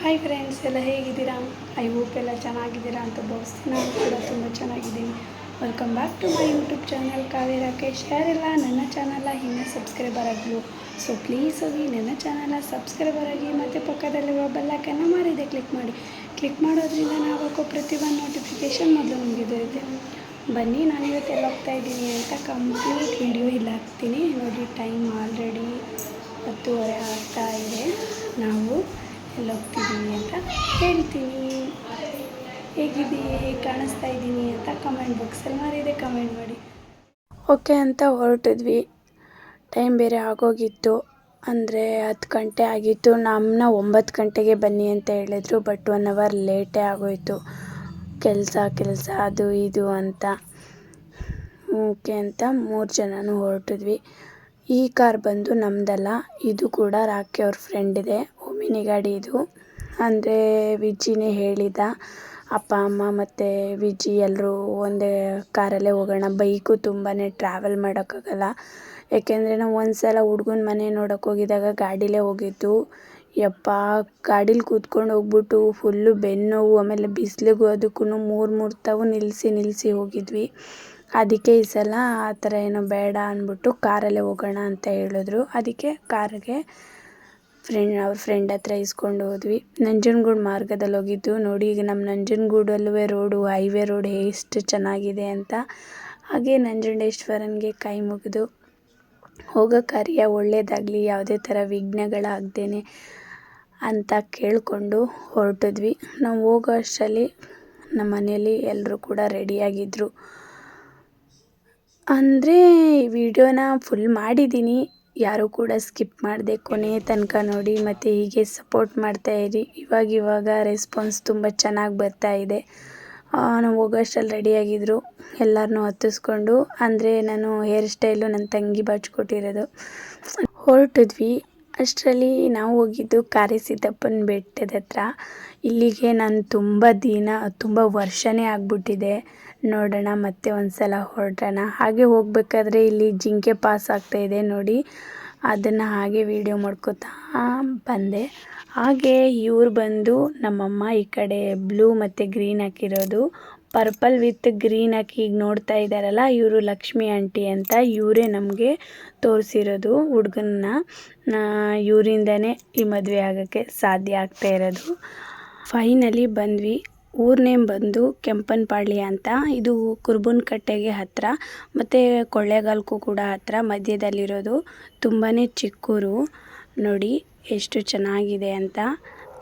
Hi friends, ಎಲ್ಲ ಹೇಗಿದ್ದೀರಾ? I hope ಎಲ್ಲ ಚೆನ್ನಾಗಿದ್ದೀರಾ ಅಂತ ಭಾವಿಸ್ತೀನಿ. ನಾನು ಕೂಡ ತುಂಬ ಚೆನ್ನಾಗಿದ್ದೀನಿ. Welcome back to my YouTube channel Kavya Rakesh. ಯಾರೆಲ್ಲ ನನ್ನ ಚಾನಲ್ನ ಇನ್ನೂ ಸಬ್ಸ್ಕ್ರೈಬರ್ ಆಗಲು, ಸೊ ಪ್ಲೀಸ್ ಹೋಗಿ ನನ್ನ ಚಾನಲ್ನ ಸಬ್ಸ್ಕ್ರೈಬರ್ ಆಗಿ ಮತ್ತು ಪಕ್ಕದಲ್ಲಿರುವ ಬೆಲ್ಲೈಕನ್ನ ಮಾರಿದೆ ಕ್ಲಿಕ್ ಮಾಡಿ. ಕ್ಲಿಕ್ ಮಾಡೋದ್ರಿಂದ ನಾವು ಹಾಕೋ ಪ್ರತಿಯೊಂದು ನೋಟಿಫಿಕೇಷನ್ ಮೊದಲು ನಿಮಗೆ ದೊರೆಯುತ್ತೆ. ಬನ್ನಿ, ನಾನಿವತ್ತು ಎಲ್ಲ ಹೋಗ್ತಾಯಿದ್ದೀನಿ ಅಂತ ಕಂಪ್ಲೀಟ್ ವಿಡಿಯೋ ಇಲ್ಲಿ ಹಾಕ್ತೀನಿ ನೋಡಿ. ಟೈಮ್ ಆಲ್ರೆಡಿ 10:30 ಆಗ್ತಾ ಇದೆ. ನಾವು ಎಲ್ಲ ಹೋಗ್ತಿದ್ದೀವಿ ಅಂತ ಹೇಳ್ತೀನಿ. ಹೇಗಿದ್ದೀನಿ, ಹೇಗೆ ಕಾಣಿಸ್ತಾ ಇದ್ದೀನಿ ಅಂತ ಕಮೆಂಟ್ ಬಾಕ್ಸಲ್ಲಿ ಮಾರಿದೆ ಕಮೆಂಟ್ ಮಾಡಿ. ಓಕೆ ಅಂತ ಹೊರಟಿದ್ವಿ. ಟೈಮ್ ಬೇರೆ ಆಗೋಗಿತ್ತು, ಅಂದರೆ 10 ಗಂಟೆ ಆಗಿತ್ತು. ನಮ್ಮನ್ನ 9 ಗಂಟೆಗೆ ಬನ್ನಿ ಅಂತ ಹೇಳಿದ್ರು, ಬಟ್ 1 ಅವರ್ ಲೇಟೇ ಆಗೋಯಿತು. ಕೆಲಸ ಅದು ಇದು ಅಂತ. ಓಕೆ ಅಂತ 3 ಜನನೂ ಹೊರಟಿದ್ವಿ. ಈ ಕಾರ್ ಬಂದು ನಮ್ಮದಲ್ಲ, ಇದು ಕೂಡ ರಾಕಿ ಅವ್ರ ಫ್ರೆಂಡ್ ಇದೆ. ಮಿನಿ ಗಾಡಿ ಇದು. ಅಂದರೆ ವಿಜ್ಜಿನೇ ಹೇಳಿದ, ಅಪ್ಪ ಅಮ್ಮ ಮತ್ತು ವಿಜ್ಜಿ ಎಲ್ಲರೂ ಒಂದೇ ಕಾರಲ್ಲೇ ಹೋಗೋಣ. ಬೈಕು ತುಂಬಾ ಟ್ರಾವೆಲ್ ಮಾಡೋಕ್ಕಾಗಲ್ಲ. ಯಾಕೆಂದರೆ ನಾವು ಒಂದು ಸಲ ಹುಡ್ಗನ ಮನೆ ನೋಡೋಕೆ ಹೋಗಿದ್ದಾಗ ಗಾಡೀಲೇ ಹೋಗಿದ್ದು. ಯಪ್ಪ, ಗಾಡೀಲಿ ಕೂತ್ಕೊಂಡು ಹೋಗ್ಬಿಟ್ಟು ಫುಲ್ಲು ಬೆನ್ನೋವು. ಆಮೇಲೆ ಬಿಸಿಲಿಗೂ ಅದಕ್ಕೂ 3 ತಾವು ನಿಲ್ಲಿಸಿ ಹೋಗಿದ್ವಿ. ಅದಕ್ಕೆ ಈ ಸಲ ಆ ಥರ ಏನೋ ಬೇಡ ಅಂದ್ಬಿಟ್ಟು ಕಾರಲ್ಲೇ ಹೋಗೋಣ ಅಂತ ಹೇಳಿದ್ರು. ಅದಕ್ಕೆ ಕಾರಿಗೆ ಅವ್ರ ಫ್ರೆಂಡ್ ಹತ್ರ ಇಸ್ಕೊಂಡು ಹೋದ್ವಿ. ನಂಜನಗೂಡು ಮಾರ್ಗದಲ್ಲಿ ಹೋಗಿದ್ದು ನೋಡಿ. ಈಗ ನಮ್ಮ ನಂಜನಗೂಡಲ್ಲೂ ರೋಡು, ಹೈವೇ ರೋಡ್ ಎಷ್ಟು ಚೆನ್ನಾಗಿದೆ ಅಂತ. ಹಾಗೆ ನಂಜುಂಡೇಶ್ವರನಿಗೆ ಕೈ ಮುಗಿದು ಹೋಗೋ ಕಾರ್ಯ ಒಳ್ಳೆಯದಾಗಲಿ, ಯಾವುದೇ ಥರ ವಿಘ್ನಗಳಾಗ್ದೇನೆ ಅಂತ ಕೇಳಿಕೊಂಡು ಹೊರಟಿದ್ವಿ. ನಾವು ಹೋಗೋ ಅಷ್ಟರಲ್ಲಿ ನಮ್ಮ ಮನೆಯಲ್ಲಿ ಎಲ್ಲರೂ ಕೂಡ ರೆಡಿಯಾಗಿದ್ದರು. ಅಂದರೆ ವಿಡಿಯೋನ ಫುಲ್ ಮಾಡಿದ್ದೀನಿ, ಯಾರೂ ಕೂಡ ಸ್ಕಿಪ್ ಮಾಡದೆ ಕೊನೆ ತನಕ ನೋಡಿ ಮತ್ತು ಹೀಗೆ ಸಪೋರ್ಟ್ ಮಾಡ್ತಾಯಿರಿ. ಇವಾಗ ರೆಸ್ಪಾನ್ಸ್ ತುಂಬ ಚೆನ್ನಾಗಿ ಬರ್ತಾ ಇದೆ. ನಾವು ಹೋಗೋಷ್ಟರಲ್ಲಿ ರೆಡಿಯಾಗಿದ್ದರು. ಎಲ್ಲರನ್ನೂ ಹತ್ತಿಸ್ಕೊಂಡು, ಅಂದರೆ ನಾನು ಹೇರ್ ಸ್ಟೈಲು ನನ್ನ ತಂಗಿ ಬಾಚಿಕೊಟ್ಟಿರೋದು. ಹೊರಟಿದ್ವಿ. ಅಷ್ಟರಲ್ಲಿ ನಾವು ಹೋಗಿದ್ದು ಕಾರೆಸಿದ್ದಪ್ಪನ ಬೆಟ್ಟದ ಹತ್ರ. ಇಲ್ಲಿಗೆ ನಾನು ತುಂಬ ವರ್ಷನೇ ಆಗಿಬಿಟ್ಟಿದೆ. ನೋಡೋಣ ಮತ್ತೆ ಒಂದು ಸಲ ಹೊರಡೋಣ. ಹಾಗೆ ಹೋಗಬೇಕಾದ್ರೆ ಇಲ್ಲಿ ಜಿಂಕೆ ಪಾಸ್ ಆಗ್ತಾಯಿದೆ ನೋಡಿ, ಅದನ್ನು ಹಾಗೆ ವೀಡಿಯೋ ಮಾಡ್ಕೋತಾ ಬಂದೆ. ಹಾಗೆ ಇವ್ರು ಬಂದು ನಮ್ಮಮ್ಮ ಈ ಕಡೆ ಬ್ಲೂ ಮತ್ತು ಗ್ರೀನ್ ಹಾಕಿರೋದು, ಪರ್ಪಲ್ ವಿತ್ ಗ್ರೀನ್ ಹಾಕಿ ಈಗ ನೋಡ್ತಾ ಇದ್ದಾರಲ್ಲ, ಇವರು ಲಕ್ಷ್ಮಿ ಆಂಟಿ ಅಂತ. ಇವರೇ ನಮಗೆ ತೋರಿಸಿರೋದು ಹುಡುಗನ್ನ. ಇವರಿಂದನೇ ಈ ಮದುವೆ ಆಗೋಕ್ಕೆ ಸಾಧ್ಯ ಆಗ್ತಾ ಇರೋದು. ಫೈನಲಿ ಬಂದ್ವಿ. ಊರ ನೇಮ್ ಬಂದು ಕೆಂಪನಪಾಳ್ಯ ಅಂತ. ಇದು ಕುರುಬನಕಟ್ಟೆಗೆ ಹತ್ತಿರ ಮತ್ತು ಕೊಳ್ಳೇಗಾಲಕ್ಕೂ ಕೂಡ ಹತ್ತಿರ ಮಧ್ಯದಲ್ಲಿರೋದು. ತುಂಬಾ ಚಿಕ್ಕೂರು ನೋಡಿ, ಎಷ್ಟು ಚೆನ್ನಾಗಿದೆ ಅಂತ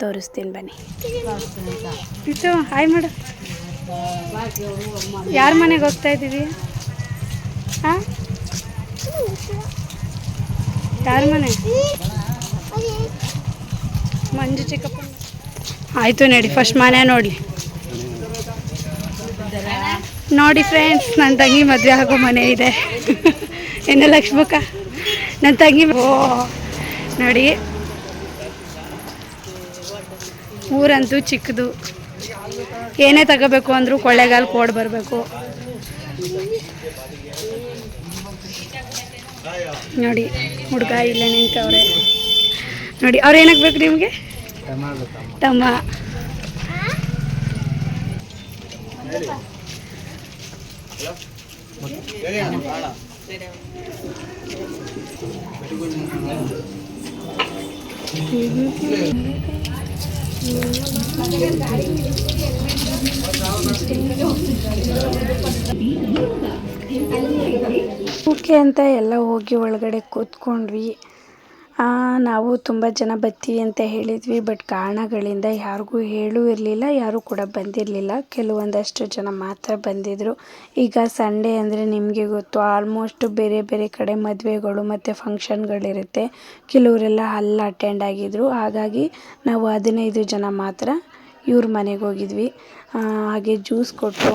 ತೋರಿಸ್ತೀನಿ ಬನ್ನಿ. ಇದು ಹಾಯ್ ಮಾಡು. ಯಾರ ಮನೆಗೆ ಹೋಗ್ತಾ ಇದ್ದೀವಿ? ಹಾಂ, ಯಾರ ಮನೆ? ಮಂಜು ಚಿಕ್ಕಪ್ಪ. ಆಯಿತು ನಡಿ, ಫಸ್ಟ್ ಮನೆ ನೋಡಿ ಫ್ರೆಂಡ್ಸ್. ನನ್ನ ತಂಗಿ ಮದುವೆ ಆಗೋ ಮನೆ ಇದೆ. ಏನು ಲಕ್ಷ್ಮಕ್ಕ, ನನ್ನ ತಂಗಿ. ಓ ನೋಡಿ, ಊರಂತೂ ಚಿಕ್ಕದು. ಏನೇ ತಗೋಬೇಕು ಅಂದರೂ ಕೊಳ್ಳೇಗಾಲಕ್ಕೆ ಓಡಿ ಬರಬೇಕು ನೋಡಿ. ಹುಡುಗ ಇಲ್ಲೇ ನಿಂತವ್ರೆ ನೋಡಿ. ಅವ್ರು ಏನಾಗಬೇಕು ನಿಮಗೆ? ತಮ್ಮ. ಓಕೆ ಅಂತ ಎಲ್ಲ ಹೋಗಿ ಒಳಗಡೆ ಕೂತ್ಕೊಂಡ್ವಿ. ನಾವು ತುಂಬ ಜನ ಬರ್ತೀವಿ ಅಂತ ಹೇಳಿದ್ವಿ, ಬಟ್ ಕಾರಣಗಳಿಂದ ಯಾರಿಗೂ ಹೇಳೂ ಇರಲಿಲ್ಲ, ಯಾರೂ ಕೂಡ ಬಂದಿರಲಿಲ್ಲ. ಕೆಲವೊಂದಷ್ಟು ಜನ ಮಾತ್ರ ಬಂದಿದ್ದರು. ಈಗ ಸಂಡೇ ಅಂದರೆ ನಿಮಗೆ ಗೊತ್ತು, ಆಲ್ಮೋಸ್ಟ್ ಬೇರೆ ಬೇರೆ ಕಡೆ ಮದುವೆಗಳು ಮತ್ತು ಫಂಕ್ಷನ್ಗಳಿರುತ್ತೆ. ಕೆಲವರೆಲ್ಲ ಅಲ್ಲಿ ಅಟೆಂಡ್ ಆಗಿದ್ದರು. ಹಾಗಾಗಿ ನಾವು 15 ಜನ ಮಾತ್ರ ಇವ್ರ ಮನೆಗೆ ಹೋಗಿದ್ವಿ. ಹಾಗೆ ಜ್ಯೂಸ್ ಕೊಟ್ಟು,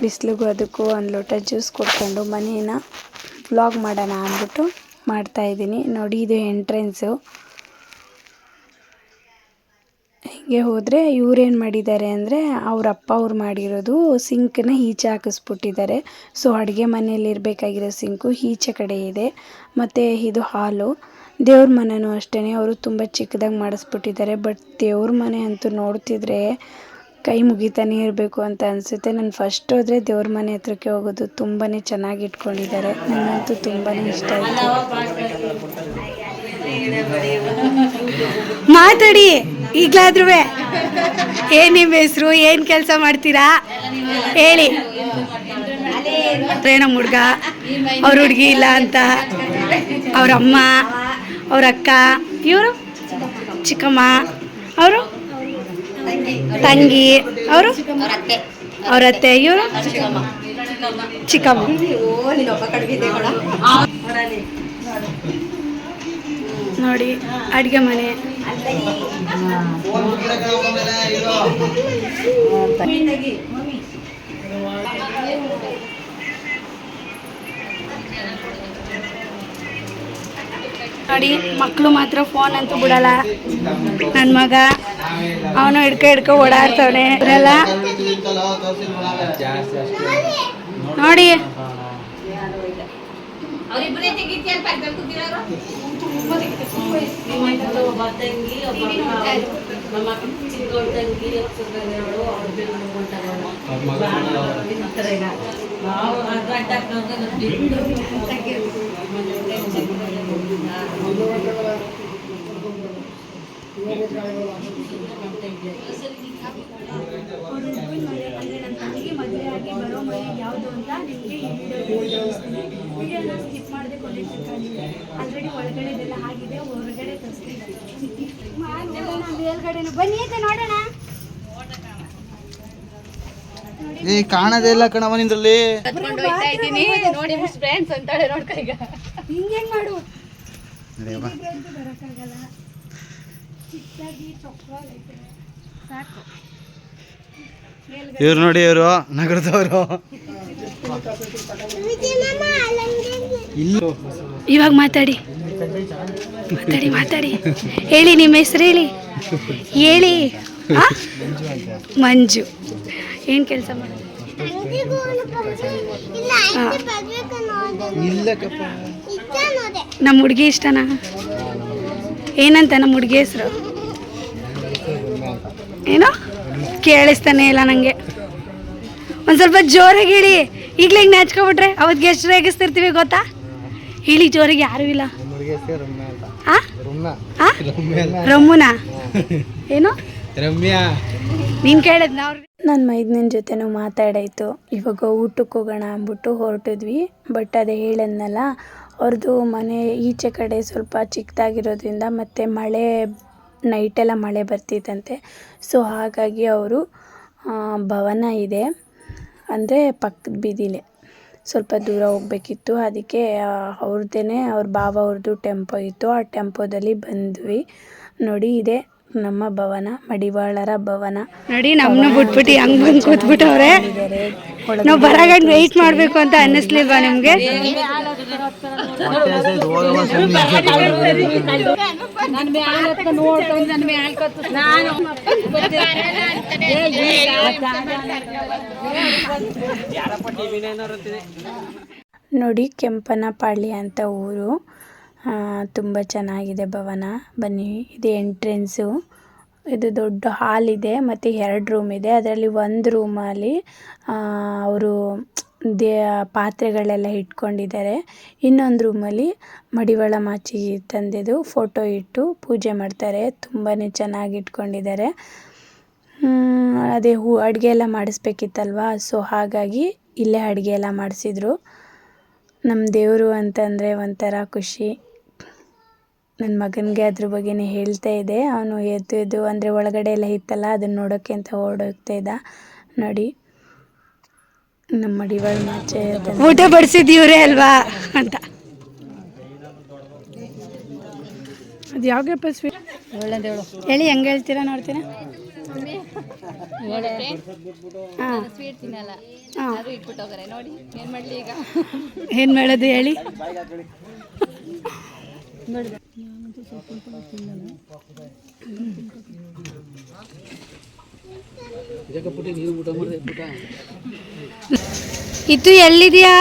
ಬಿಸಿಲಿಗೂ ಅದಕ್ಕೂ ಒಂದು ಲೋಟ ಜ್ಯೂಸ್ ಕೊಟ್ಕೊಂಡು ಮನೇನ ವ್ಲಾಗ್ ಮಾಡೋಣ ಅಂದ್ಬಿಟ್ಟು ಮಾಡ್ತಾಯಿದ್ದೀನಿ ನೋಡಿ. ಇದು ಎಂಟ್ರೆನ್ಸು. ಹೀಗೆ ಹೋದರೆ ಇವರೇನು ಮಾಡಿದ್ದಾರೆ ಅಂದರೆ, ಅವ್ರು ಮಾಡಿರೋದು ಸಿಂಕನ್ನ ಈಚೆ ಹಾಕಿಸ್ಬಿಟ್ಟಿದ್ದಾರೆ. ಸೊ ಅಡುಗೆ ಮನೆಯಲ್ಲಿ ಇರಬೇಕಾಗಿರೋ ಸಿಂಕು ಈಚೆ ಕಡೆ ಇದೆ. ಮತ್ತು ಇದು ಹಾಲು. ದೇವ್ರ ಮನೆಯೂ ಅಷ್ಟೇ, ಅವರು ತುಂಬ ಚಿಕ್ಕದಾಗಿ ಮಾಡಿಸ್ಬಿಟ್ಟಿದ್ದಾರೆ. ಬಟ್ ದೇವ್ರ ಮನೆ ಅಂತೂ ನೋಡ್ತಿದ್ರೆ ಕೈ ಮುಗಿತಾನೆ ಇರಬೇಕು ಅಂತ ಅನಿಸುತ್ತೆ. ನಾನು ಫಸ್ಟ್ ಹೋದರೆ ದೇವ್ರ ಮನೆ ಹತ್ರಕ್ಕೆ ಹೋಗೋದು. ತುಂಬಾ ಚೆನ್ನಾಗಿ ಇಟ್ಕೊಂಡಿದ್ದಾರೆ, ನನಗಂತೂ ತುಂಬಾ ಇಷ್ಟ ಆಯಿತು. ಮಾತಾಡಿ ಈಗಲಾದ್ರೂ, ಏನು ನಿಮ್ಮ ಹೆಸರು, ಏನು ಕೆಲಸ ಮಾಡ್ತೀರಾ ಹೇಳಿ. ನಮ್ಮ ಹುಡುಗ, ಅವ್ರ ಹುಡುಗಿ ಇಲ್ಲ ಅಂತ, ಅವ್ರ ಅಮ್ಮ, ಅವ್ರ ಅಕ್ಕ, ಇವರು ಚಿಕ್ಕಮ್ಮ, ಅವರು ತಂಗಿ, ಅವರು ಅವ್ರ ಅತ್ತೆ, ಇವರು ಚಿಕ್ಕಮ್ಮ. ನೋಡಿ ಅಡುಗೆ ಮನೆ. ನೋಡಿ ಮಕ್ಕಳು ಮಾತ್ರ ಫೋನ್ ಅಂತೂ ಬಿಡಲ್ಲ. ನನ್ನ ಮಗ ಅವನು ಹಿಡ್ಕೊ ಓಡಾಡ್ತಾವನೆ ಇರಲ್ಲ ನೋಡಿ. ಮದುವೆ ಆಗಿ ಬರೋ ಮನೆ ಯಾವುದು ಅಂತ ನಿಮಗೆ ಈ ವಿಡಿಯೋನ ಸ್ಕಿಪ್ ಮಾಡದೆ ಕೊನೆಗೆ ಆಲ್ರೆಡಿ ಒಳಗಡೆದೆಲ್ಲ ಆಗಿದೆ, ಹೊರಗಡೆ ತರಿಸ್ತೀನಿ. ಮೇಲ್ಗಡೆನೂ ಬನ್ನಿ ಅಂತ ನೋಡೋಣ. ಕಾಣದೇ ಇಲ್ಲ ಕಣವ ನಿಂದ್ರಲ್ಲಿ. ಹಿಂಗೇನ್ ಮಾಡು, ಬರಕ್ಕಾಗಲ್ಲ. ಚಿಕ್ಕದಾಗಿ ಚೊಕ್ಕವಾಗೈತೆ ಸಾಕು. ಇವ್ರು ನೋಡಿ, ಇವರು ನಗರದವರು. ಇವಾಗ ಮಾತಾಡಿ ಮಾತಾಡಿ ಮಾತಾಡಿ ಹೇಳಿ, ನಿಮ್ಮ ಹೆಸರು ಹೇಳಿ ಹೇಳಿ. ಮಂಜು. ಏನು ಕೆಲಸ ಮಾಡೋದು? ನಮ್ಮ ಹುಡುಗಿ ಇಷ್ಟನಾ? ಏನಂತ ನಮ್ಮ ಹುಡುಗಿ ಹೆಸರು? ಏನೋ ಕೇಳಿಸ್ತಾನೆ ಇಲ್ಲ ನನಗೆ. ಒಂದು ಸ್ವಲ್ಪ ಜೋರಾಗಿ ಹೇಳಿ. ಈಗಲೇ ಹಿಂಗೆ ನಾಚ್ಕೊಬಿಟ್ರೆ ಅವತ್ತು ಎಷ್ಟು ರೇಗಿಸ್ತಿರ್ತೀವಿ ಗೊತ್ತಾ? ಹೇಳಿ ಜೋರಾಗಿ. ಯಾರೂ ಇಲ್ಲ. ರಮ್ಯನಾ? ಏನು ರಮ್ಯಾ? ನೀನು ಕೇಳಿದ್ ನಾವು. ನನ್ನ ಮೈದನ ಜೊತೆನೂ ಮಾತಾಡಾಯಿತು. ಇವಾಗ ಊಟಕ್ಕೆ ಹೋಗೋಣ ಅಂದ್ಬಿಟ್ಟು ಹೊರಟಿದ್ವಿ. ಬಟ್ ಅದೇ ಹೇಳಿದ್ನಲ್ಲ, ಅವ್ರದ್ದು ಮನೆ ಈಚೆ ಕಡೆ ಸ್ವಲ್ಪ ಚಿಕ್ಕದಾಗಿರೋದ್ರಿಂದ ಮತ್ತು ಮಳೆ ನೈಟೆಲ್ಲ ಮಳೆ ಬರ್ತಿತ್ತಂತೆ. ಸೊ ಹಾಗಾಗಿ ಅವರು ಭವನ ಇದೆ ಅಂದರೆ ಪಕ್ಕದ ಬೀದಿಲೇ ಸ್ವಲ್ಪ ದೂರ ಹೋಗಬೇಕಿತ್ತು. ಅದಕ್ಕೆ ಅವ್ರದ್ದೇ ಅವ್ರ ಭಾವ ಅವ್ರದ್ದು ಟೆಂಪೋ ಇತ್ತು. ಆ ಟೆಂಪೋದಲ್ಲಿ ಬಂದ್ವಿ. ನೋಡಿ ಇದೆ ನಮ್ಮ ಭವನ, ಮಡಿವಾಳರ ಭವನ. ನೋಡಿ ನಮ್ಮನ್ನ ಬಿಟ್ಬಿಟ್ಟು ಹಂಗೆ ಬಂದು ಕೂತ್ಬಿಟ್ಟವ್ರೆ. ನಾವು ಬರಾಗ ವೆಯ್ಟ್ ಮಾಡಬೇಕು ಅಂತ ಅನ್ನಿಸ್ಲಿಲ್ವಾ ನಿಮಗೆ? ನೋಡಿ ಕೆಂಪನಪಾಳ್ಯ ಅಂತ ಊರು. ತುಂಬ ಚೆನ್ನಾಗಿದೆ ಭವನ. ಬನ್ನಿ, ಇದು ಎಂಟ್ರೆನ್ಸು. ಇದು ದೊಡ್ಡ ಹಾಲ್ ಇದೆ ಮತ್ತು 2 ರೂಮ್ ಇದೆ. ಅದರಲ್ಲಿ ಒಂದು ರೂಮಲ್ಲಿ ಅವರು ಪಾತ್ರೆಗಳೆಲ್ಲ ಇಟ್ಕೊಂಡಿದ್ದಾರೆ. ಇನ್ನೊಂದು ರೂಮಲ್ಲಿ ಮಡಿವಾಳ ಮಾಚಿ ತಂದೆದು ಫೋಟೋ ಇಟ್ಟು ಪೂಜೆ ಮಾಡ್ತಾರೆ. ತುಂಬಾ ಚೆನ್ನಾಗಿ ಇಟ್ಕೊಂಡಿದ್ದಾರೆ. ಅದೇ ಅಡುಗೆ ಎಲ್ಲ ಮಾಡಿಸ್ಬೇಕಿತ್ತಲ್ವ, ಸೊ ಹಾಗಾಗಿ ಇಲ್ಲೇ ಅಡುಗೆ ಎಲ್ಲ ಮಾಡಿಸಿದ್ರು. ನಮ್ಮ ದೇವರು ಅಂತಂದರೆ ಒಂಥರ ಖುಷಿ. ನನ್ನ ಮಗನಿಗೆ ಅದ್ರ ಬಗ್ಗೆನೇ ಹೇಳ್ತಾ ಇದ್ದೆ. ಅವನು ಎದ್ದು ಅಂದರೆ ಒಳಗಡೆ ಎಲ್ಲ ಇತ್ತಲ್ಲ, ಅದನ್ನು ನೋಡೋಕ್ಕೆ ಅಂತ ಓಡೋಗ್ತಾ ಇದ್ದ. ನೋಡಿ ನಮ್ಮ ಮಡಿವಾಳ ಮಾಚೆ ಊಟ ಬಡಿಸಿದ್ದೀವ್ರೆ ಅಲ್ವಾ ಅಂತ. ಅದು ಯಾವಾಗಪ್ಪ ಸ್ವೀಟ್ ಹೇಳಿ, ಹೆಂಗೆ ಹೇಳ್ತೀರಾ ನೋಡ್ತೀರಾ? ಏನು ಮಾಡೋದು ಹೇಳಿ? ಇದು ಎಲ್ಲಿದೆಯಾ?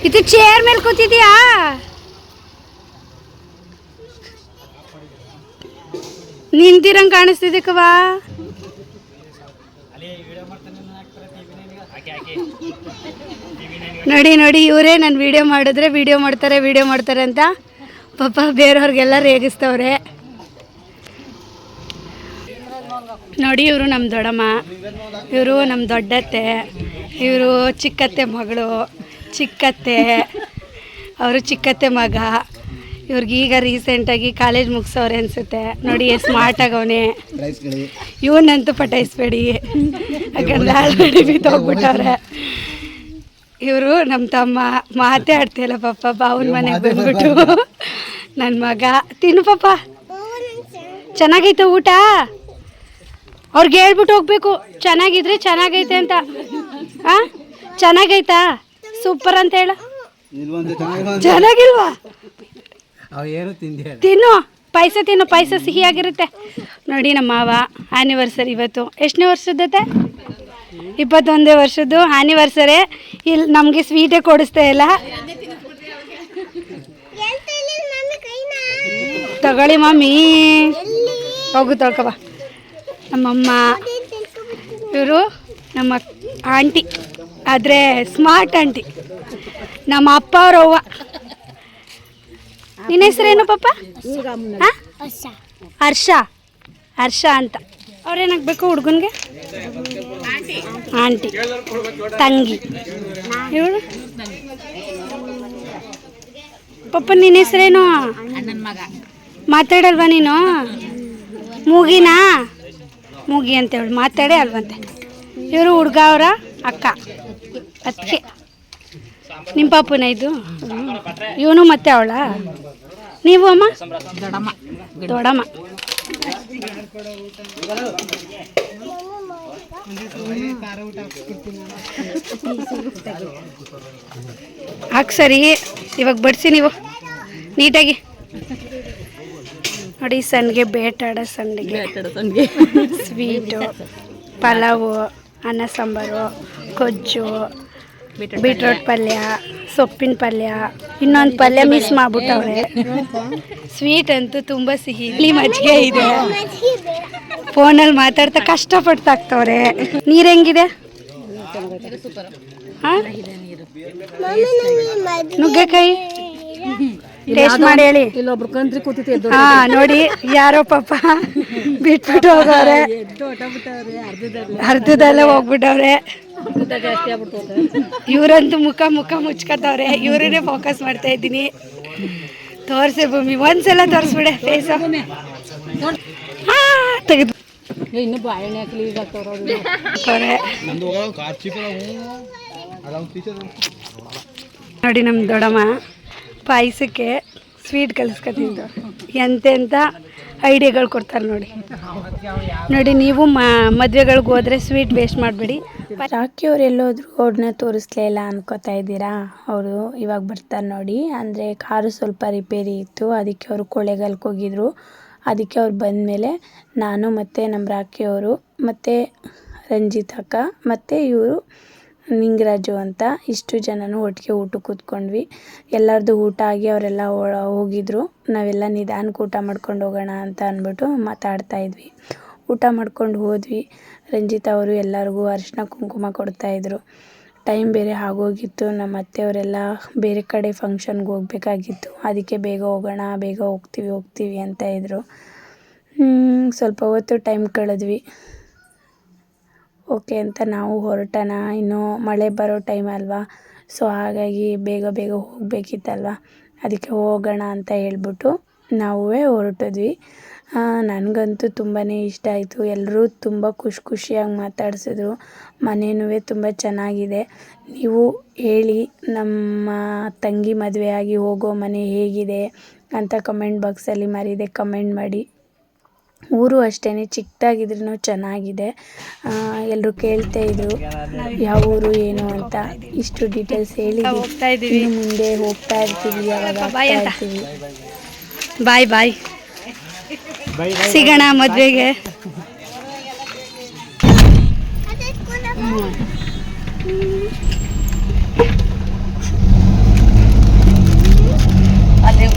ಇದು ಚೇರ್ ಮೇಲೆ ಕೂತಿದ್ಯಾ? ನಿಂತಿರಂಗೆ ಕಾಣಿಸ್ತಿದೆ ಕವಾ. ನೋಡಿ ನೋಡಿ, ಇವರೇ ನಾನು ವಿಡಿಯೋ ಮಾಡಿದ್ರೆ ವಿಡಿಯೋ ಮಾಡ್ತಾರೆ ಅಂತ ಪಾಪ ಬೇರೆಯವ್ರಿಗೆಲ್ಲ ರೇಗಿಸ್ತವ್ರೆ. ನೋಡಿ, ಇವರು ನಮ್ಮ ದೊಡ್ಡಮ್ಮ, ಇವರು ನಮ್ಮ ದೊಡ್ಡತ್ತೆ, ಇವರು ಚಿಕ್ಕತ್ತೆ ಮಗಳು, ಚಿಕ್ಕತ್ತೆ, ಅವರು ಚಿಕ್ಕತ್ತೆ ಮಗ. ಇವ್ರಿಗೆ ಈಗ ರೀಸೆಂಟಾಗಿ ಕಾಲೇಜ್ ಮುಗಿಸೋರೆ ಅನಿಸುತ್ತೆ. ನೋಡಿ ಎಷ್ಟು ಸ್ಮಾರ್ಟ್ ಆಗವನೆ. ಇವನಂತೂ ಪಟಾಯಿಸ್ಬೇಡಿ, ಯಾಕಂದ್ರೆ ಆಲ್ರೆಡಿ ಬಿತ್ತೋಗ್ಬಿಟ್ಟವ್ರೆ. ಇವರು ನಮ್ಮ ತಮ್ಮ, ಮಾತೇ ಆಡ್ತಿಲ್ಲ ಪಾಪ. ಬಾವನ ಮನೆಗೆ ಬಂದ್ಬಿಟ್ಟು ನನ್ನ ಮಗ. ತಿನ್ನು ಪಾಪ. ಚೆನ್ನಾಗೈತೆ ಊಟ? ಅವ್ರಿಗೆ ಹೇಳ್ಬಿಟ್ಟು ಹೋಗ್ಬೇಕು ಚೆನ್ನಾಗಿದ್ರೆ ಚೆನ್ನಾಗೈತೆ ಅಂತ. ಹಾಂ, ಚೆನ್ನಾಗೈತಾ? ಸೂಪರ್ ಅಂತ ಹೇಳ. ಚೆನ್ನಾಗಿಲ್ವಾ? ತಿನ್ನು, ಪಾಯಸ ತಿನ್ನು, ಪಾಯಸ ಸಿಹಿಯಾಗಿರುತ್ತೆ. ನೋಡಿ ನಮ್ಮ ಮಾವ ಆ್ಯನಿವರ್ಸರಿ ಇವತ್ತು. ಎಷ್ಟನೇ ವರ್ಷದತ್ತೆ? 21ನೇ ವರ್ಷದ್ದು ಆ್ಯನಿವರ್ಸರಿ. ಇಲ್ಲಿ ನಮಗೆ ಸ್ವೀಟೇ ಕೊಡಿಸ್ತಾ ಇಲ್ಲ. ತಗೊಳ್ಳಿ ಮಮ್ಮಿ, ಹೋಗು ತೊಳ್ಕೊಬ. ನಮ್ಮಮ್ಮ, ಇವರು ನಮ್ಮ ಆಂಟಿ, ಆದರೆ ಸ್ಮಾರ್ಟ್ ಆಂಟಿ. ನಮ್ಮ ಅಪ್ಪ ಅವ್ರ ಅವ್ವ. ನಿನ್ನ ಹೆಸರೇನು ಪಾಪ? ಹರ್ಷ. ಹರ್ಷ ಅಂತ. ಅವ್ರೇನಾಗಬೇಕು ಹುಡುಗನಿಗೆ? ಆಂಟಿ, ತಂಗಿ. ಇವಳು ಪಾಪ ನಿನ್ನ ಹೆಸರೇನು? ಮಾತಾಡಲ್ವಾ ನೀನು? ಮೂಗಿನಾ? ಮೂಗಿ ಅಂತ ಹೇಳಿ ಮಾತಾಡೇ ಅಲ್ವಂತೆ. ಇವರು ಹುಡುಗ ಅವರ ಅಕ್ಕ, ಅದಕ್ಕೆ. ನಿಮ್ಮ ಪಾಪುನ ಇದು? ಇವನು ಮತ್ತೆ ಅವಳ? ನೀವು ಅಮ್ಮ? ದೊಡ್ಡಮ್ಮ. ಹಾಕ್ ಸರಿ, ಇವಾಗ ಬಡಿಸಿ ನೀವು ನೀಟಾಗಿ. ನೋಡಿ, ಸಂಡಿಗೆ, ಬೇಟಾಡ ಸಂಡಿಗೆ, ಸ್ವೀಟು, ಪಲಾವು, ಅನ್ನ ಸಾಂಬಾರು, ಗೊಜ್ಜು, ಬೀಟ್ರೋಟ್ ಪಲ್ಯ, ಸೊಪ್ಪಿನ ಪಲ್ಯ, ಇನ್ನೊಂದು ಪಲ್ಯ ಮಿಸ್ ಮಾಡ್ಬಿಟ್ಟವ್ರೆ. ಸ್ವೀಟ್ ಅಂತೂ ತುಂಬ ಸಿಹಿ. ಇಲ್ಲಿ ಮಜ್ಜಿಗೆ ಇದೆ. ಫೋನಲ್ಲಿ ಮಾತಾಡ್ತಾ ಕಷ್ಟಪಟ್ಟು ತಾಕ್ತವ್ರೆ. ನೀರು ಹೆಂಗಿದೆ? ಹಾಂ, ನುಗ್ಗೆಕಾಯಿ ಟೇಸ್ಟ್ ಮಾಡಿ ಹೇಳಿ. ಇಲ್ಲೊಬ್ರು ಕಂತ್ರಿ ಕೂತಿತ್ತು. ಹಾಂ, ನೋಡಿ ಯಾರೋ ಪಾಪ ಬಿಟ್ಬಿಟ್ಟು ಹೋಗವ್ರೆ. ಅರ್ಧದಲ್ಲೇ ಹೋಗ್ಬಿಟ್ಟವ್ರೆ. ಇವರಂತೂ ಮುಖ ಮುಚ್ಕೋತವ್ರೆ. ಇವ್ರನ್ನೇ ಫೋಕಸ್ ಮಾಡ್ತಾ ಇದ್ದೀನಿ. ತೋರಿಸಿ ಭೂಮಿ, ಒಂದ್ಸಲ ತೋರಿಸ್ಬಿಡೆ ಫೇಸ್. ತೆಗೆದು ಇನ್ನು ಬಾಳೆಹಣ್ಣೆ ಹಾಕಲಿ ಈಗ ನೋಡಿ, ನಮ್ಮ ದೊಡ್ಡಮ್ಮ ಪಾಯಸಕ್ಕೆ ಸ್ವೀಟ್ ಕಲಿಸ್ಕೊತಿದ್ದು ಎಂತೆಂಥ ಐಡಿಯಾಗಳು ಕೊಡ್ತಾರೆ ನೋಡಿ. ನೋಡಿ, ನೀವು ಮದುವೆಗಳಿಗೆ ಹೋದರೆ ಸ್ವೀಟ್ ವೇಸ್ಟ್ ಮಾಡಬೇಡಿ. ರಾಕಿ ಅವ್ರು ಎಲ್ಲೋದ್ರು, ಅವ್ರನ್ನ ತೋರಿಸ್ಲೇ ಇಲ್ಲ ಅನ್ಕೋತಾ ಇದ್ದೀರಾ? ಅವರು ಇವಾಗ ಬರ್ತಾರೆ ನೋಡಿ. ಅಂದರೆ ಕಾರು ಸ್ವಲ್ಪ ರಿಪೇರಿ ಇತ್ತು, ಅದಕ್ಕೆ ಅವರು ಕೊಳ್ಳೇಗಾಲಕ್ಕೆ ಹೋಗಿದ್ರು. ಅದಕ್ಕೆ ಅವ್ರು ಬಂದಮೇಲೆ ನಾನು ಮತ್ತು ನಮ್ಮ ರಾಕಿ ಅವರು ಮತ್ತು ರಂಜಿತ್ ಅಕ್ಕ ಮತ್ತು ಇವರು ನಿಂಗರಾಜು ಅಂತ ಇಷ್ಟು ಜನನೂ ಒಟ್ಟಿಗೆ ಊಟಕ್ಕೆ ಕೂತ್ಕೊಂಡ್ವಿ. ಎಲ್ಲರದ್ದು ಊಟ ಆಗಿ ಅವರೆಲ್ಲ ಹೋಗಿದ್ರು. ನಾವೆಲ್ಲ ನಿಧಾನಕ್ಕೆ ಊಟ ಮಾಡ್ಕೊಂಡು ಹೋಗೋಣ ಅಂತ ಅಂದ್ಬಿಟ್ಟು ಮಾತಾಡ್ತಾಯಿದ್ವಿ. ಊಟ ಮಾಡ್ಕೊಂಡು ಹೋದ್ವಿ. ರಂಜಿತ್ ಅವರು ಎಲ್ಲರಿಗೂ ಅರಿಶಿನ ಕುಂಕುಮ ಕೊಡ್ತಾಯಿದ್ರು. ಟೈಮ್ ಬೇರೆ ಆಗೋಗಿತ್ತು. ನಮ್ಮ ಅತ್ತೆಯವರೆಲ್ಲ ಬೇರೆ ಕಡೆ ಫಂಕ್ಷನ್ಗೆ ಹೋಗಬೇಕಾಗಿತ್ತು. ಅದಕ್ಕೆ ಬೇಗ ಹೋಗೋಣ, ಬೇಗ ಹೋಗ್ತೀವಿ ಅಂತ ಇದ್ದರು. ಸ್ವಲ್ಪ ಹೊತ್ತು ಟೈಮ್ ಕಳೆದ್ವಿ. ಓಕೆ ಅಂತ ನಾವು ಹೊರಟೋಣ. ಇನ್ನು ಮಳೆ ಬರೋ ಟೈಮ್ ಅಲ್ವಾ, ಸೊ ಹಾಗಾಗಿ ಬೇಗ ಹೋಗಬೇಕಿತ್ತಲ್ವ, ಅದಕ್ಕೆ ಹೋಗೋಣ ಅಂತ ಹೇಳ್ಬಿಟ್ಟು ನಾವೇ ಹೊರಟಿದ್ವಿ. ನನಗಂತೂ ತುಂಬಾ ಇಷ್ಟ ಆಯಿತು. ಎಲ್ಲರೂ ತುಂಬ ಖುಷಿಯಾಗಿ ಮಾತಾಡಿಸಿದ್ರು. ಮನೆಯೂ ತುಂಬ ಚೆನ್ನಾಗಿದೆ. ನೀವು ಹೇಳಿ, ನಮ್ಮ ತಂಗಿ ಮದುವೆಯಾಗಿ ಹೋಗೋ ಮನೆ ಹೇಗಿದೆ ಅಂತ ಕಮೆಂಟ್ ಬಾಕ್ಸಲ್ಲಿ ಮರೀದೆ ಕಮೆಂಟ್ ಮಾಡಿ. ಊರು ಅಷ್ಟೇ ಚಿಕ್ಕದಾಗಿದ್ರೂ ಚೆನ್ನಾಗಿದೆ. ಎಲ್ಲರೂ ಕೇಳ್ತಾ ಇದ್ರು ಯಾವ ಊರು ಏನು ಅಂತ. ಇಷ್ಟು ಡೀಟೇಲ್ಸ್ ಹೇಳಿದ್ವಿ. ಇನ್ನು ಮುಂದೆ ಹೋಗ್ತಾ ಇರ್ತೀವಿ, ಯಾವಾಗ ಇರ್ತೀವಿ. ಬಾಯ್ ಸಿಗೋಣ ಮದುವೆಗೆ. ಅದೇ